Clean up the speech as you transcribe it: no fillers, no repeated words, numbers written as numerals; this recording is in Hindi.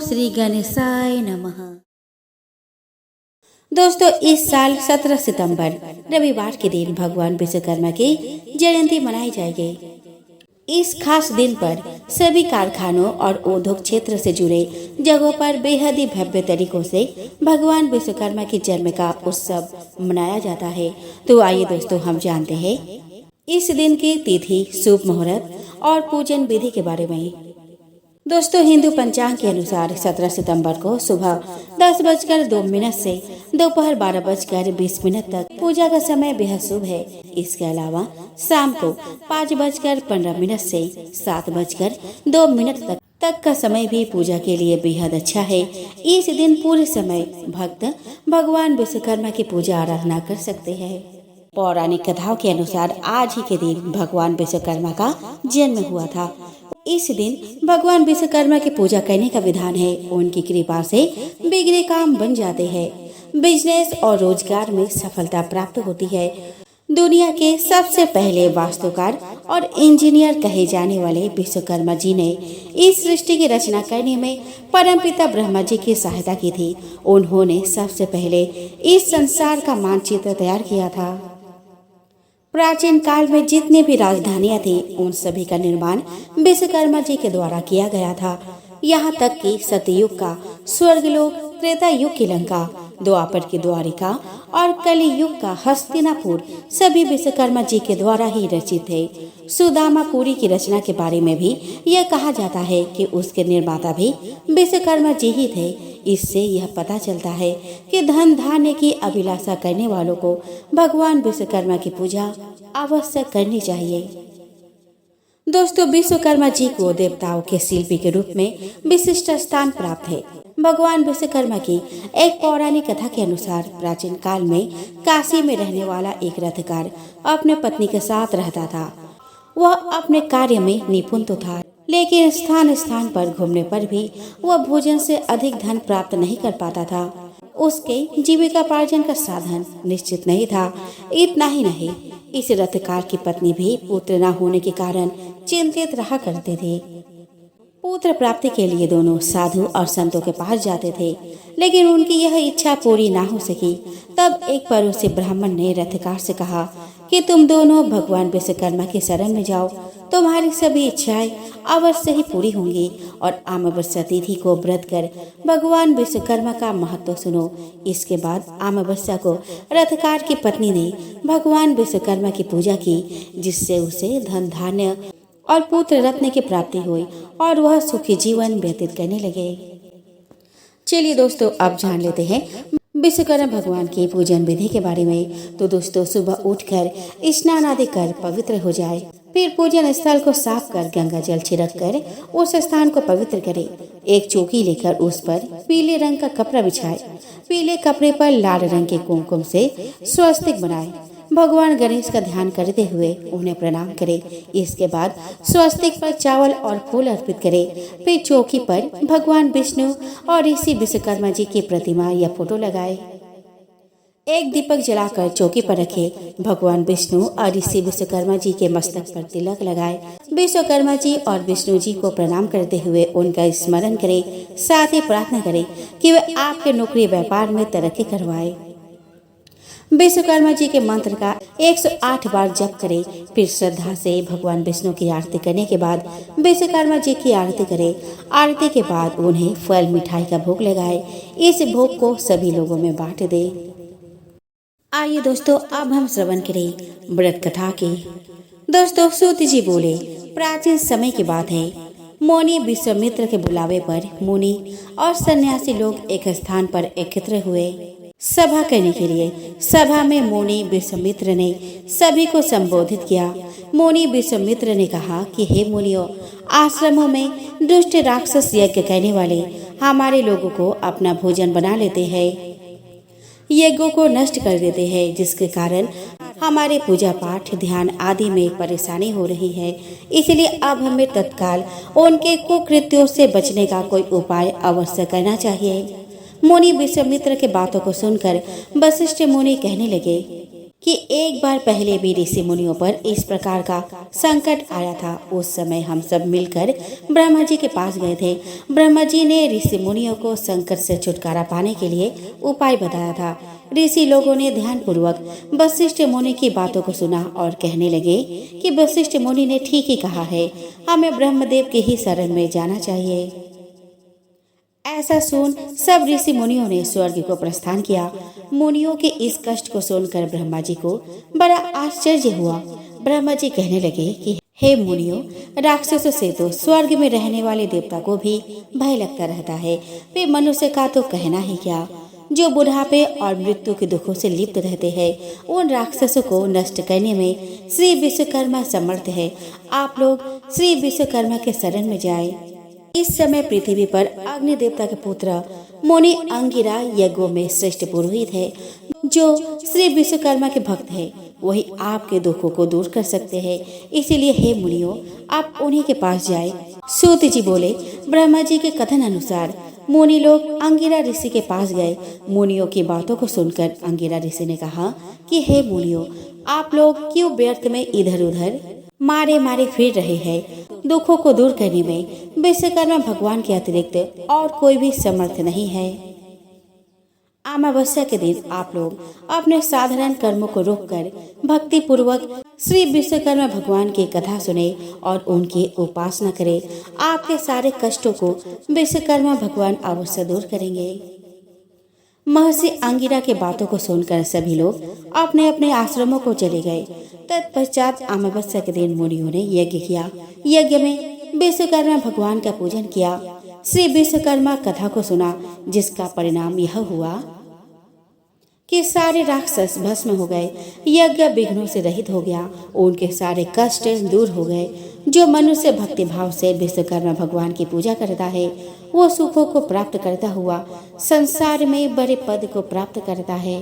श्री गणेशाय नमः। दोस्तों, इस साल 17 सितंबर रविवार के दिन भगवान विश्वकर्मा की जयंती मनाई जाएगी। इस खास दिन पर सभी कारखानों और उद्योग क्षेत्र से जुड़े जगहों पर बेहद ही भव्य तरीकों से भगवान विश्वकर्मा की जन्म का उत्सव मनाया जाता है। तो आइए दोस्तों, हम जानते हैं इस दिन की तिथि, शुभ मुहूर्त और पूजन विधि के बारे में। दोस्तों, हिंदू पंचांग के अनुसार 17 सितंबर को सुबह 10:02 से दोपहर 12:20 तक पूजा का समय बेहद शुभ है। इसके अलावा शाम को 5:15 से 7:02 तक का समय भी पूजा के लिए बेहद अच्छा है। इस दिन पूरे समय भक्त भगवान विश्वकर्मा की पूजा आराधना कर सकते हैं। पौराणिक कथाओं के अनुसार आज ही के दिन भगवान विश्वकर्मा का जन्म हुआ था। इस दिन भगवान विश्वकर्मा की पूजा करने का विधान है। उनकी कृपा से बिगड़े काम बन जाते हैं, बिजनेस और रोजगार में सफलता प्राप्त होती है। दुनिया के सबसे पहले वास्तुकार और इंजीनियर कहे जाने वाले विश्वकर्मा जी ने इस सृष्टि की रचना करने में परमपिता ब्रह्मा जी की सहायता की थी। उन्होंने सबसे पहले इस संसार का मानचित्र तैयार किया था। प्राचीन काल में जितने भी राजधानियां थी, उन सभी का निर्माण विश्वकर्मा जी के द्वारा किया गया था। यहाँ तक कि सतयुग का स्वर्गलोक, त्रेता युग की लंका, द्वापर की द्वारिका और कली युग का हस्तिनापुर सभी विश्वकर्मा जी के द्वारा ही रचित थे। सुदामापुरी की रचना के बारे में भी यह कहा जाता है कि उसके निर्माता भी विश्वकर्मा जी ही थे। इससे यह पता चलता है कि धन धान्य की अभिलाषा करने वालों को भगवान विश्वकर्मा की पूजा अवश्य करनी चाहिए। दोस्तों, विश्वकर्मा जी को देवताओं के शिल्पी के रूप में विशिष्ट स्थान प्राप्त है। भगवान विश्वकर्मा की एक पौराणिक कथा के अनुसार प्राचीन काल में काशी में रहने वाला एक रथकार अपने पत्नी के साथ रहता था। वह अपने कार्य में निपुण तो था, लेकिन स्थान स्थान पर घूमने पर भी वह भोजन से अधिक धन प्राप्त नहीं कर पाता था। उसके जीविकापार्जन का साधन निश्चित नहीं था। इतना ही नहीं, इस रथकार की पत्नी भी पुत्र न होने के कारण चिंतित रहा करते थे। पुत्र प्राप्ति के लिए दोनों साधु और संतों के पास जाते थे, लेकिन उनकी यह इच्छा पूरी ना हो सकी। तब एक पड़ोसी ब्राह्मण ने रथकार से कहा कि तुम दोनों भगवान विश्वकर्मा की शरण में जाओ, तुम्हारी सभी इच्छाएं अवश्य ही पूरी होंगी। और अमावस्या तिथि को व्रत कर भगवान विश्वकर्मा का महत्व सुनो। इसके बाद अमावस्या को रथकार की पत्नी ने भगवान विश्वकर्मा की पूजा की, जिससे उसे धन धान्य और पुत्र रत्न की प्राप्ति हुई और वह सुखी जीवन व्यतीत करने लगे। चलिए दोस्तों, अब जान लेते हैं विश्वकर्मा भगवान की पूजन विधि के बारे में। तो दोस्तों, सुबह उठकर स्नान आदि कर पवित्र हो जाए, फिर पूजन स्थल को साफ कर गंगा जल छिड़क कर उस स्थान को पवित्र करे। एक चौकी लेकर उस पर पीले रंग का कपड़ा बिछाए, पीले कपड़े पर लाल रंग के कुमकुम से स्वस्तिक बनाए। भगवान गणेश का ध्यान करते हुए उन्हें प्रणाम करें। इसके बाद स्वस्तिक पर चावल और फूल अर्पित करें। फिर चौकी पर भगवान विष्णु और ऋषि विश्वकर्मा जी की प्रतिमा या फोटो लगाए। एक दीपक जलाकर चौकी पर रखे। भगवान विष्णु और ऋषि विश्वकर्मा जी के मस्तक पर तिलक लगाए। विश्वकर्मा जी और विष्णु जी को प्रणाम करते हुए उनका स्मरण करें। साथ ही प्रार्थना करें कि वे आपके नौकरी व्यापार में तरक्की करवाए। विश्वकर्मा जी के मंत्र का 108 बार जप करें। फिर श्रद्धा से भगवान विष्णु की आरती करने के बाद विश्वकर्मा जी की आरती करें। आरती के बाद उन्हें फल मिठाई का भोग लगाए। इस भोग को सभी लोगों में बांट दे। आइए दोस्तों, अब हम श्रवण करें व्रत कथा की। दोस्तों, सूत जी बोले, प्राचीन समय की बात है। मुनि विश्वामित्र के बुलावे पर मुनि और सन्यासी लोग एक स्थान पर एकत्र हुए सभा करने के लिए। सभा में मुनि विश्वामित्र ने सभी को संबोधित किया। मुनि विश्वामित्र ने कहा कि हे मुनियों, आश्रमों में दुष्ट राक्षस यज्ञ करने वाले हमारे लोगों को अपना भोजन बना लेते हैं, यज्ञों को नष्ट कर देते हैं, जिसके कारण हमारे पूजा पाठ, ध्यान आदि में परेशानी हो रही है। इसलिए अब हमें तत्काल उनके कुकृत्यों से बचने का कोई उपाय अवश्य करना चाहिए। मुनि विश्वामित्र के बातों को सुनकर वशिष्ठ मुनि कहने लगे, कि एक बार पहले भी ऋषि मुनियों पर इस प्रकार का संकट आया था। उस समय हम सब मिलकर ब्रह्मा जी के पास गए थे। ब्रह्मा जी ने ऋषि मुनियों को संकट से छुटकारा पाने के लिए उपाय बताया था। ऋषि लोगों ने ध्यानपूर्वक वशिष्ठ मुनि की बातों को सुना और कहने लगे कि वशिष्ठ मुनि ने ठीक ही कहा है, हमें ब्रह्मदेव के ही शरण में जाना चाहिए। ऐसा सुन सब ऋषि मुनियों ने स्वर्ग को प्रस्थान किया। मुनियों के इस कष्ट को सुनकर ब्रह्मा जी को बड़ा आश्चर्य हुआ। ब्रह्मा जी कहने लगे कि हे मुनियों, राक्षसों से तो स्वर्ग में रहने वाले देवता को भी भय लगता रहता है, वे मनुष्य का तो कहना ही क्या। जो बुढ़ापे और मृत्यु के दुखों से लिप्त रहते हैं, उन राक्षसों को नष्ट करने में श्री विश्वकर्मा समर्थ है। आप लोग श्री विश्वकर्मा के शरण में जाएं। इस समय पृथ्वी पर अग्नि देवता के पुत्र मुनि अंगिरा यज्ञों में श्रेष्ठ पुरोहित है, जो श्री विश्वकर्मा के भक्त है। वही आपके दुखों को दूर कर सकते हैं। इसीलिए हे मुनियों, आप उन्हीं के पास जाए। सूत जी बोले, ब्रह्मा जी के कथन अनुसार मुनि लोग अंगिरा ऋषि के पास गए। मुनियों की बातों को सुनकर अंगिरा ऋषि ने कहा कि हे मुनियों, आप लोग क्यों व्यर्थ में इधर उधर मारे मारे फिर रहे हैं। दुखों को दूर करने में विश्वकर्मा भगवान के अतिरिक्त और कोई भी समर्थ नहीं है। अमावस्या के दिन आप लोग अपने साधारण कर्मों को रोककर भक्ति पूर्वक श्री विश्वकर्मा भगवान की कथा सुने और उनकी उपासना करें। आपके सारे कष्टों को विश्वकर्मा भगवान अवश्य दूर करेंगे। महर्षि अंगिरा के बातों को सुनकर सभी लोग अपने अपने आश्रमों को चले गए। तत्पश्चात अमावस्या के दिन मुनियों ने यज्ञ किया। यज्ञ में विश्वकर्मा भगवान का पूजन किया। श्री विश्वकर्मा कथा को सुना, जिसका परिणाम यह हुआ कि सारे राक्षस भस्म हो गए। यज्ञ विघ्नों से रहित हो गया। उनके सारे कष्ट दूर हो गए। जो मनुष्य भक्ति भाव से विश्वकर्मा भगवान की पूजा करता है, वो सुखों को प्राप्त करता हुआ संसार में बड़े पद को प्राप्त करता है।